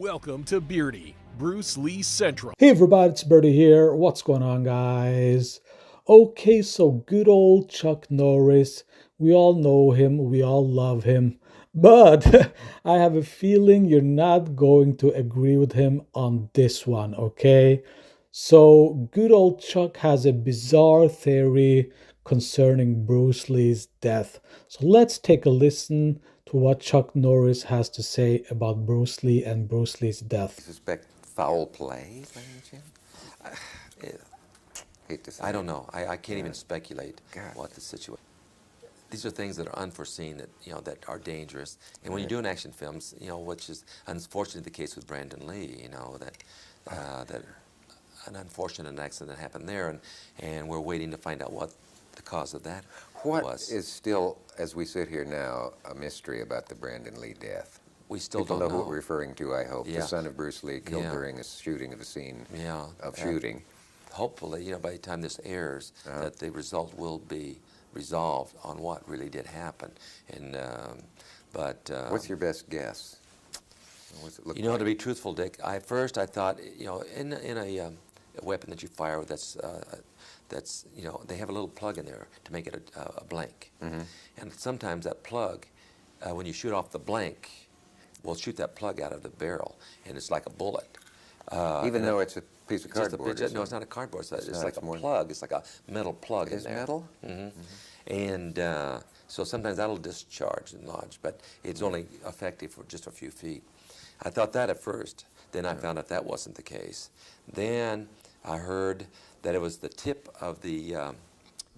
Welcome to Beardy, Bruce Lee Central. Hey everybody, it's Birdie here. What's going on, guys? Okay, so good old Chuck Norris. We all know him, we all love him. But I have a feeling you're not going to agree with him on this one, okay? So, good old Chuck has a bizarre theory concerning Bruce Lee's death. So, let's take a listen to what Chuck Norris has to say about Bruce Lee and Bruce Lee's death. Suspect foul play by any chance? Hate to say I don't know. I can't even speculate God. what the situation. These are things that are unforeseen, that are dangerous. And when you're doing action films, which is unfortunately the case with Brandon Lee, that an unfortunate accident happened there, and we're waiting to find out what the cause of that What was. is still, as we sit here now, a mystery about the Brandon Lee death? We still People don't know who we're referring to, I hope. Yeah. The son of Bruce Lee killed Yeah. during a shooting of a scene Yeah. of shooting. Hopefully, by the time this airs, that the result will be resolved on what really did happen. And What's your best guess? What's it look to like? be truthful, Dick, I thought, in a weapon that you fire that's they have a little plug in there to make it a blank. Mm-hmm. And sometimes that plug, when you shoot off the blank, will shoot that plug out of the barrel, and it's like a bullet. Even though it's a piece of Just a cardboard? no, it's not a cardboard. It's not, like it's a more- plug. It's like a metal plug in Is there. metal? Mm-hmm. And so sometimes that'll discharge and lodge, but it's only effective for just a few feet. I thought that at first. Then I found out that wasn't the case. Then I heard that it was the tip of the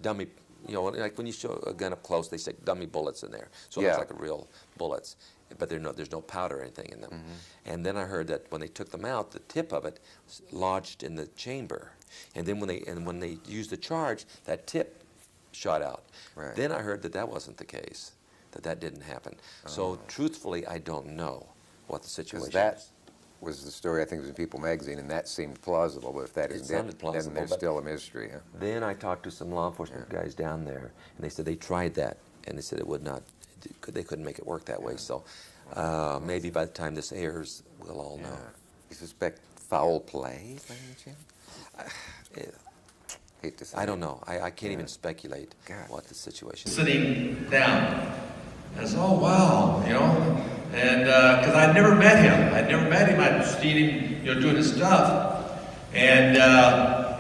dummy. Like when you show a gun up close, they stick dummy bullets in there, so it Yeah. looks like real bullets. But there's no powder or anything in them. Mm-hmm. And then I heard that when they took them out, the tip of it lodged in the chamber. And then when they used the charge, that tip shot out. Right. Then I heard that wasn't the case, that didn't happen. So truthfully, I don't know what the situation Because that is. was the story, I think it was in People magazine, and that seemed plausible, but if that It isn't sounded it, plausible, then there's but- still a mystery. Huh? Then I talked to some law enforcement guys down there, and they said they tried that, and they said they couldn't make it work that way. So maybe by the time this airs, we'll all know. You suspect foul play by any chance? Hate to say I don't know. I can't even speculate God. what the situation is. Sitting down. And I said, oh, wow, and because I'd never met him. I'd seen him, doing his stuff. And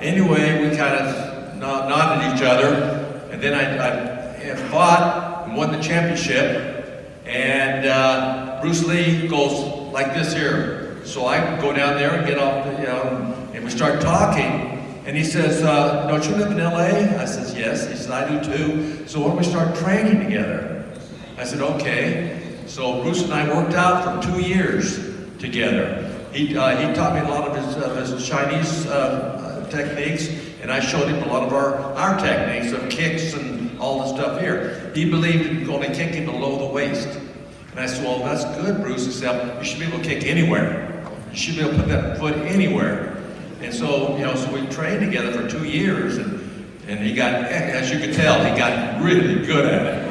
anyway, we kind of nodded at each other. And then I fought and won the championship. And Bruce Lee goes like this here. So I go down there and get off, and we start talking. And he says, don't you live in LA? I says, yes. He says, I do too. So why don't we start training together? I said, okay. So Bruce and I worked out for 2 years together. He taught me a lot of his Chinese techniques, and I showed him a lot of our techniques of kicks and all the stuff here. He believed in only kicking below the waist. And I said, well, that's good, Bruce. He said, you should be able to kick anywhere. You should be able to put that foot anywhere. And so, so we trained together for 2 years, and he got, as you could tell, he got really good at it.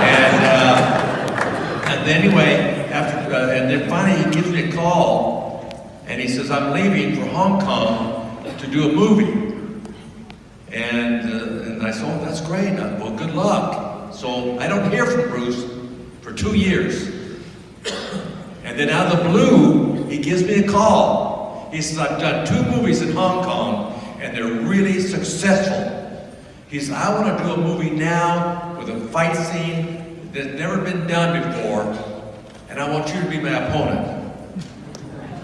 and anyway, and then finally he gives me a call, and he says, I'm leaving for Hong Kong to do a movie. And I said, oh, that's great. Well, good luck. So I don't hear from Bruce for 2 years. And then out of the blue, he gives me a call. He says, I've done 2 movies in Hong Kong, and they're really successful. He says, I want to do a movie now with a fight scene that's never been done before, and I want you to be my opponent.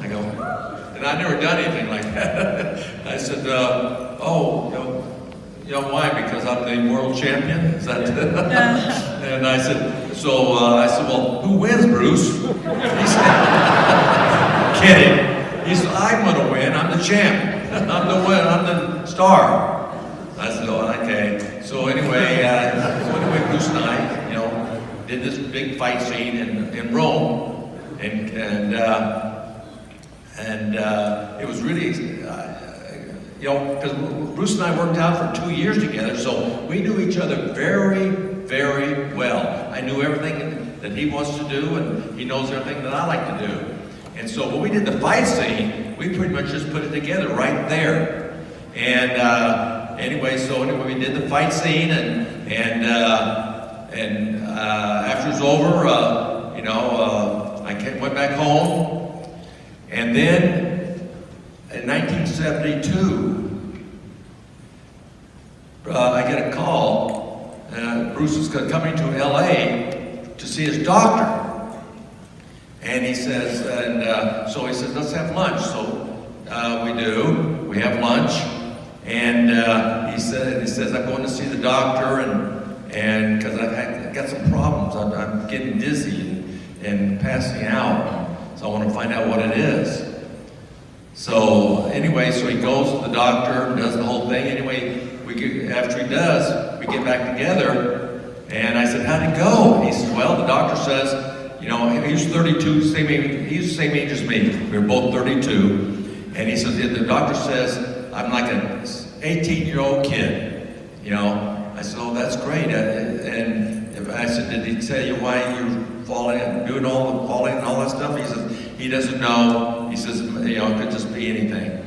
I go, and I've never done anything like that. I said, why? Because I'm the world champion? Is that And I said, well, who wins, Bruce? He said, kidding. He said, I'm going to win. I'm the champ. I'm the winner. I'm the star. I said, oh, okay. So anyway, Bruce and I, did this big fight scene in Rome, and it was really, because Bruce and I worked out for 2 years together, so we knew each other very, very well. I knew everything that he wants to do, and he knows everything that I like to do. And so when we did the fight scene, we pretty much just put it together right there. And anyway, we did the fight scene, and after it was over, I went back home, and then in 1972, I get a call. Bruce was coming to LA to see his doctor. And he says, so he says, let's have lunch. So we have lunch. And he says, I'm going to see the doctor, and because I've got some problems. I'm getting dizzy and passing out. So I want to find out what it is. So anyway, so he goes to the doctor and does the whole thing. Anyway, after he does, we get back together, and I said, how'd it go? And he says, well, the doctor says, he was 32, he's the same age as me. We were both 32. And he says, the doctor says, I'm like an 18-year-old kid. I said, oh, that's great. And I said, did he tell you why you're falling and doing all the falling and all that stuff? He says, he doesn't know. He says, it could just be anything.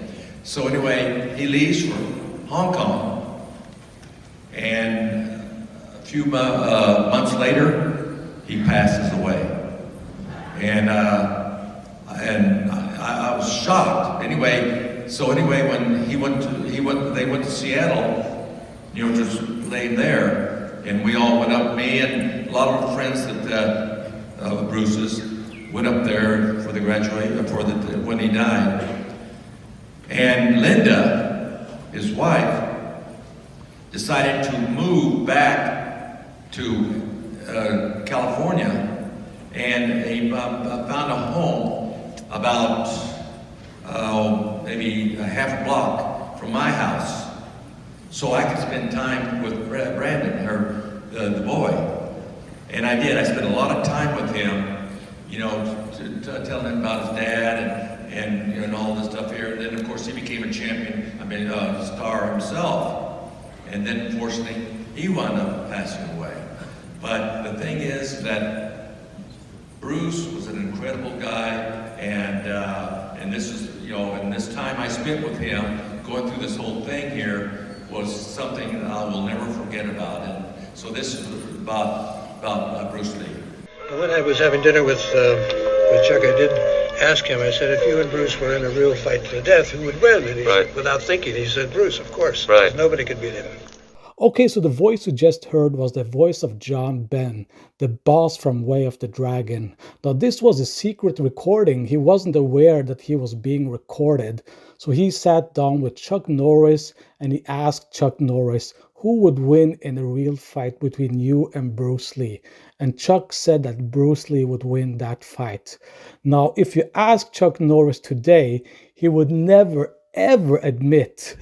So anyway, he leaves for Hong Kong. And a few months later, he passes away. And I was shocked. Anyway, when they went to Seattle, just laying there, and we all went up. Me and a lot of our friends that Bruce's went up there for the when he died. And Linda, his wife, decided to move back to California. And he found a home about maybe a half a block from my house, so I could spend time with Brandon, the boy. And I did. I spent a lot of time with him, telling him about his dad and all this stuff here. And then, of course, he became a champion. Star himself. And then, unfortunately, he wound up passing away. But the thing is that Bruce was an incredible guy, and this is, and this time I spent with him, going through this whole thing here, was something that I will never forget about. And so this is about Bruce Lee. When I was having dinner with Chuck, I did ask him. I said, if you and Bruce were in a real fight to the death, who would win? And he said, without thinking, he said, Bruce, of course. Right. Nobody could beat him. Okay, so the voice you just heard was the voice of John Ben, the boss from Way of the Dragon. Now, this was a secret recording. He wasn't aware that he was being recorded. So he sat down with Chuck Norris and he asked Chuck Norris, who would win in a real fight between you and Bruce Lee? And Chuck said that Bruce Lee would win that fight. Now, if you ask Chuck Norris today, he would never, ever admit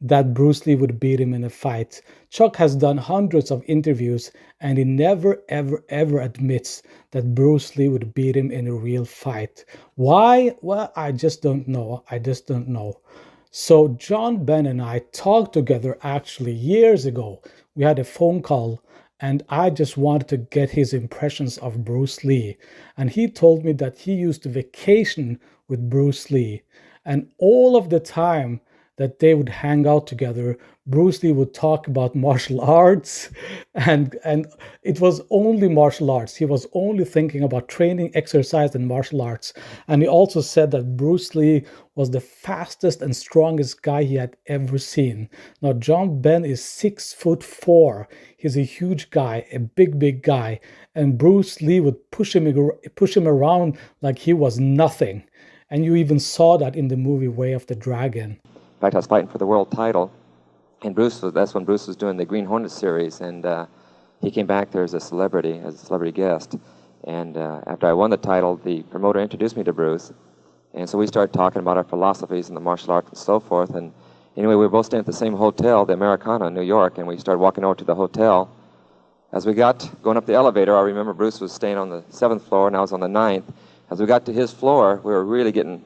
that Bruce Lee would beat him in a fight. Chuck has done hundreds of interviews and he never, ever, ever admits that Bruce Lee would beat him in a real fight. Why? Well, I just don't know. So John Ben and I talked together actually years ago. We had a phone call and I just wanted to get his impressions of Bruce Lee. And he told me that he used to vacation with Bruce Lee. And all of the time that they would hang out together, Bruce Lee would talk about martial arts, and it was only martial arts. He was only thinking about training, exercise, and martial arts. And he also said that Bruce Lee was the fastest and strongest guy he had ever seen. Now, John Ben is 6'4". He's a huge guy, a big guy, and Bruce Lee would push him around like he was nothing. And you even saw that in the movie Way of the Dragon. In fact, I was fighting for the world title, and that's when Bruce was doing the Green Hornet series, and he came back there as a celebrity guest. And after I won the title, the promoter introduced me to Bruce, and so we started talking about our philosophies and the martial arts and so forth. And anyway, we were both staying at the same hotel, the Americana in New York, and we started walking over to the hotel. As we got going up the elevator, I remember Bruce was staying on the 7th floor, and I was on the 9th. As we got to his floor, we were really getting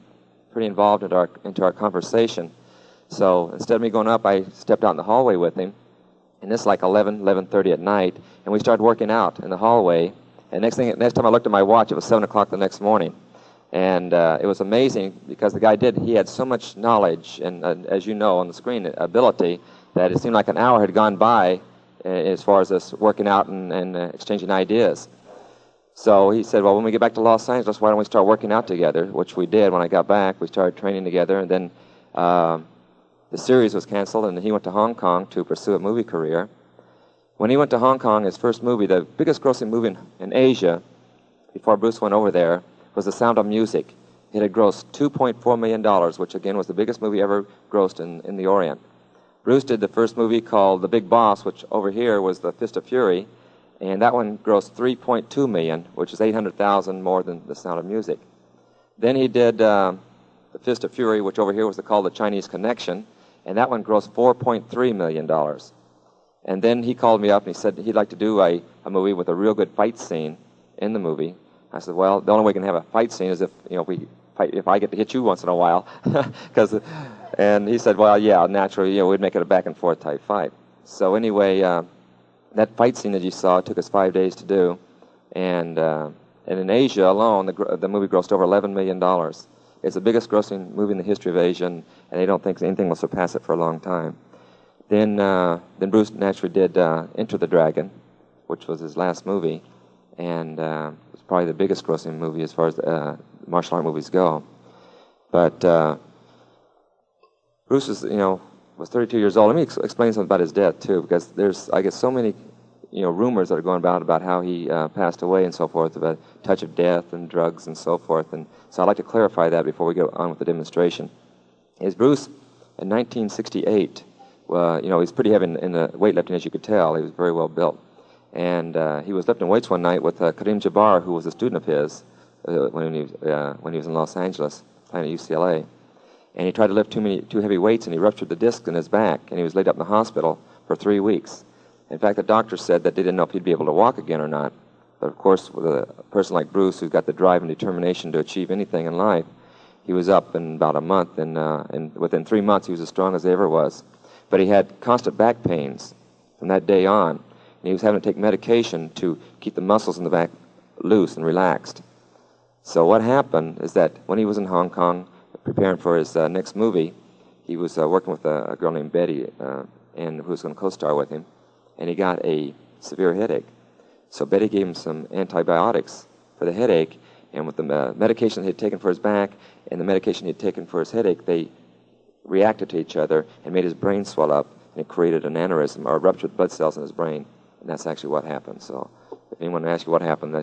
pretty involved into our conversation. So instead of me going up, I stepped out in the hallway with him, and this is like 11:30 at night, and we started working out in the hallway. And next time I looked at my watch, it was 7 o'clock the next morning. And it was amazing because the guy he had so much knowledge and, as you know on the screen, ability, that it seemed like an hour had gone by as far as us working out and exchanging ideas. So he said, well, when we get back to Los Angeles, why don't we start working out together, which we did. When I got back, we started training together, and then the series was canceled, and he went to Hong Kong to pursue a movie career. When he went to Hong Kong, his first movie, the biggest grossing movie in Asia, before Bruce went over there, was The Sound of Music. It had grossed $2.4 million, which again was the biggest movie ever grossed in the Orient. Bruce did the first movie called The Big Boss, which over here was The Fist of Fury, and that one grossed $3.2 million, which is $800,000 more than The Sound of Music. Then he did The Fist of Fury, which over here was called The Chinese Connection, and that one grossed $4.3 million. And then he called me up and he said he'd like to do a movie with a real good fight scene in the movie. I said, well, the only way we can have a fight scene is if I get to hit you once in a while. And he said, well, yeah, naturally, we'd make it a back and forth type fight. So anyway, that fight scene that you saw took us 5 days to do. And in Asia alone, the movie grossed over $11 million. It's the biggest grossing movie in the history of Asia, and they don't think anything will surpass it for a long time. Then Bruce naturally did Enter the Dragon, which was his last movie, and it was probably the biggest grossing movie as far as martial art movies go. But Bruce was 32 years old. Let me explain something about his death too, because there's, I guess, so many rumors that are going about how he passed away and so forth, about touch of death and drugs and so forth. And so I'd like to clarify that before we go on with the demonstration. Is Bruce in 1968? He's pretty heavy in the weightlifting, as you could tell. He was very well built. And he was lifting weights one night with Kareem Jabbar, who was a student of his when he was in Los Angeles, playing at UCLA. And he tried to lift too heavy weights, and he ruptured the disc in his back, and he was laid up in the hospital for 3 weeks. In fact, the doctor said that they didn't know if he'd be able to walk again or not. But of course, with a person like Bruce, who's got the drive and determination to achieve anything in life, he was up in about a month, and within 3 months, he was as strong as he ever was. But he had constant back pains from that day on, and he was having to take medication to keep the muscles in the back loose and relaxed. So what happened is that when he was in Hong Kong preparing for his next movie, he was working with a girl named Betty, and who was going to co-star with him, and he got a severe headache. So Betty gave him some antibiotics for the headache, and with the medication he had taken for his back and the medication he had taken for his headache, they reacted to each other and made his brain swell up, and it created an aneurysm or ruptured blood cells in his brain, and that's actually what happened. So if anyone asks you what happened,